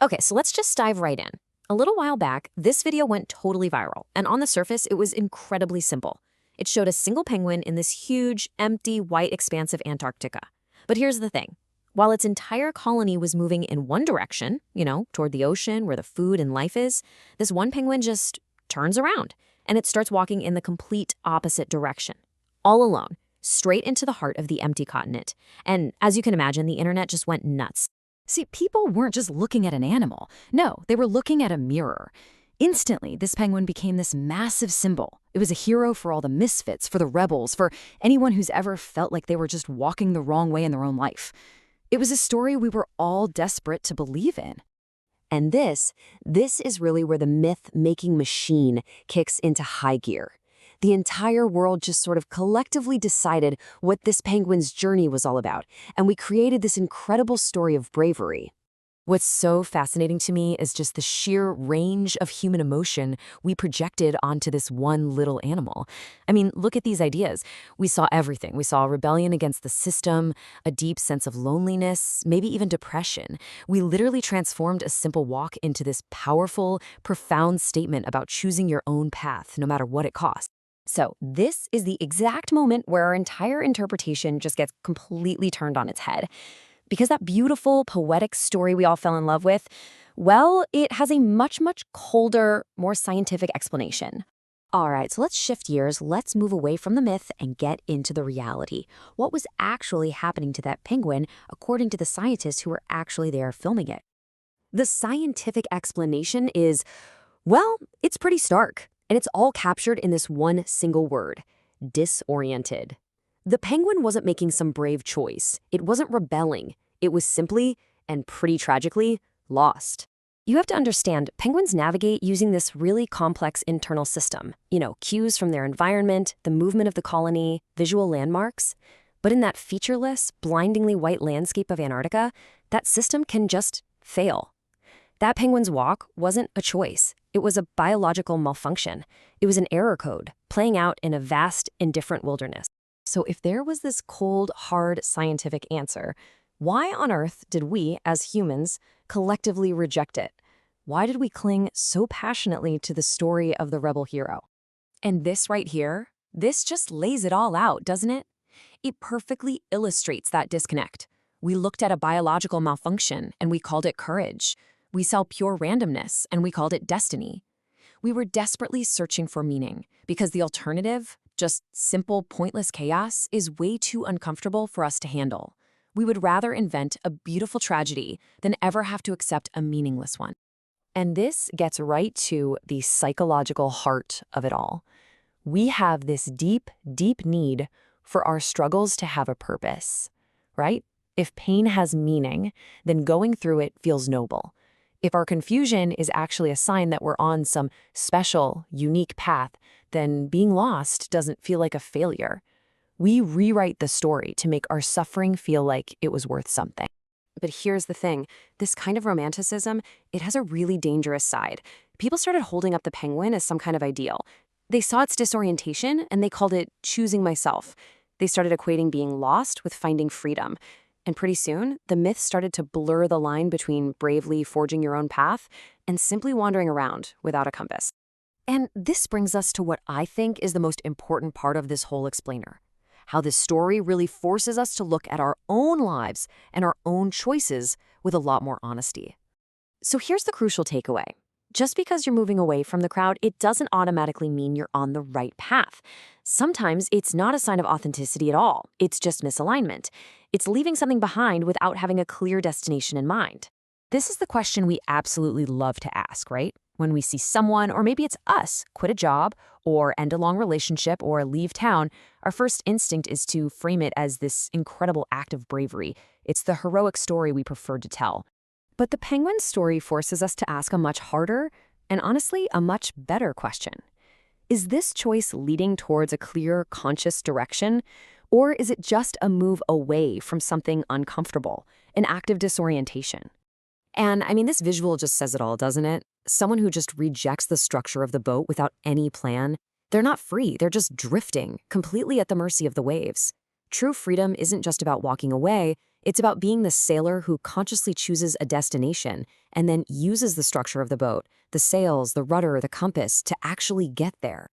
Okay, so let's just dive right in. A little while back, this video went totally viral, and on the surface, it was incredibly simple. It showed a single penguin in this huge, empty, white expanse of Antarctica. But here's the thing. While its entire colony was moving in one direction, toward the ocean where the food and life is, this one penguin just turns around, and it starts walking in the complete opposite direction. All alone, straight into the heart of the empty continent. And as you can imagine, the internet just went nuts. See, people weren't just looking at an animal. No, they were looking at a mirror. Instantly, this penguin became this massive symbol. It was a hero for all the misfits, for the rebels, for anyone who's ever felt like they were just walking the wrong way in their own life. It was a story we were all desperate to believe in. And this is really where the myth-making machine kicks into high gear. The entire world just sort of collectively decided what this penguin's journey was all about, and we created this incredible story of bravery. What's so fascinating to me is just the sheer range of human emotion we projected onto this one little animal. I mean, look at these ideas. We saw everything. We saw rebellion against the system, a deep sense of loneliness, maybe even depression. We literally transformed a simple walk into this powerful, profound statement about choosing your own path, no matter what it costs. So this is the exact moment where our entire interpretation just gets completely turned on its head. Because that beautiful, poetic story we all fell in love with, well, it has a much, much colder, more scientific explanation. All right, so let's shift gears. Let's move away from the myth and get into the reality. What was actually happening to that penguin, according to the scientists who were actually there filming it? The scientific explanation is, well, it's pretty stark. And it's all captured in this one single word, disoriented. The penguin wasn't making some brave choice. It wasn't rebelling. It was simply, and pretty tragically, lost. You have to understand, penguins navigate using this really complex internal system. Cues from their environment, the movement of the colony, visual landmarks. But in that featureless, blindingly white landscape of Antarctica, that system can just fail. That penguin's walk wasn't a choice. It was a biological malfunction. It was an error code, playing out in a vast, indifferent wilderness. So if there was this cold, hard scientific answer, why on earth did we, as humans, collectively reject it? Why did we cling so passionately to the story of the rebel hero? And this right here, this just lays it all out, doesn't it? It perfectly illustrates that disconnect. We looked at a biological malfunction and we called it courage. We saw pure randomness, and we called it destiny. We were desperately searching for meaning, because the alternative, just simple, pointless chaos, is way too uncomfortable for us to handle. We would rather invent a beautiful tragedy than ever have to accept a meaningless one. And this gets right to the psychological heart of it all. We have this deep, deep need for our struggles to have a purpose, right? If pain has meaning, then going through it feels noble. If our confusion is actually a sign that we're on some special, unique path, then being lost doesn't feel like a failure. We rewrite the story to make our suffering feel like it was worth something. But here's the thing. This kind of romanticism, it has a really dangerous side. People started holding up the penguin as some kind of ideal. They saw its disorientation, and they called it choosing myself. They started equating being lost with finding freedom. And pretty soon, the myth started to blur the line between bravely forging your own path and simply wandering around without a compass. And this brings us to what I think is the most important part of this whole explainer. How this story really forces us to look at our own lives and our own choices with a lot more honesty. So here's the crucial takeaway. Just because you're moving away from the crowd, it doesn't automatically mean you're on the right path. Sometimes it's not a sign of authenticity at all. It's just misalignment. It's leaving something behind without having a clear destination in mind. This is the question we absolutely love to ask, right? When we see someone, or maybe it's us, quit a job, or end a long relationship, or leave town, our first instinct is to frame it as this incredible act of bravery. It's the heroic story we prefer to tell. But the penguin story forces us to ask a much harder, and honestly, a much better question. Is this choice leading towards a clear, conscious direction? Or is it just a move away from something uncomfortable, an act of disorientation? And I mean, this visual just says it all, doesn't it? Someone who just rejects the structure of the boat without any plan. They're not free, they're just drifting, completely at the mercy of the waves. True freedom isn't just about walking away, It's about being the sailor who consciously chooses a destination and then uses the structure of the boat, the sails, the rudder, the compass, to actually get there.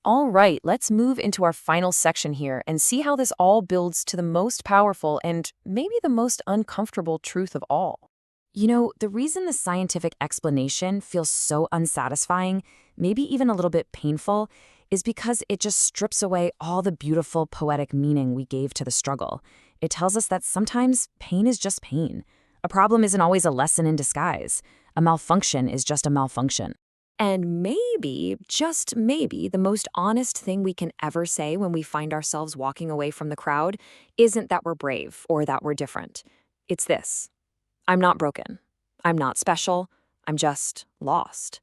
All right, let's move into our final section here and see how this all builds to the most powerful and maybe the most uncomfortable truth of all. The reason the scientific explanation feels so unsatisfying, maybe even a little bit painful, is because it just strips away all the beautiful poetic meaning we gave to the struggle. It tells us that sometimes pain is just pain. A problem isn't always a lesson in disguise. A malfunction is just a malfunction. And maybe, just maybe, the most honest thing we can ever say when we find ourselves walking away from the crowd isn't that we're brave or that we're different. It's this: I'm not broken. I'm not special. I'm just lost.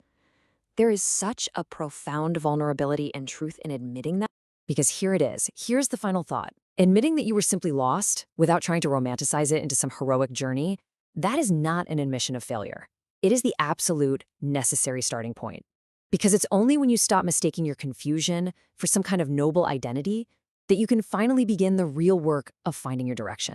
There is such a profound vulnerability and truth in admitting that. Because here it is. Here's the final thought. Admitting that you were simply lost, without trying to romanticize it into some heroic journey, that is not an admission of failure. It is the absolute necessary starting point. Because it's only when you stop mistaking your confusion for some kind of noble identity that you can finally begin the real work of finding your direction.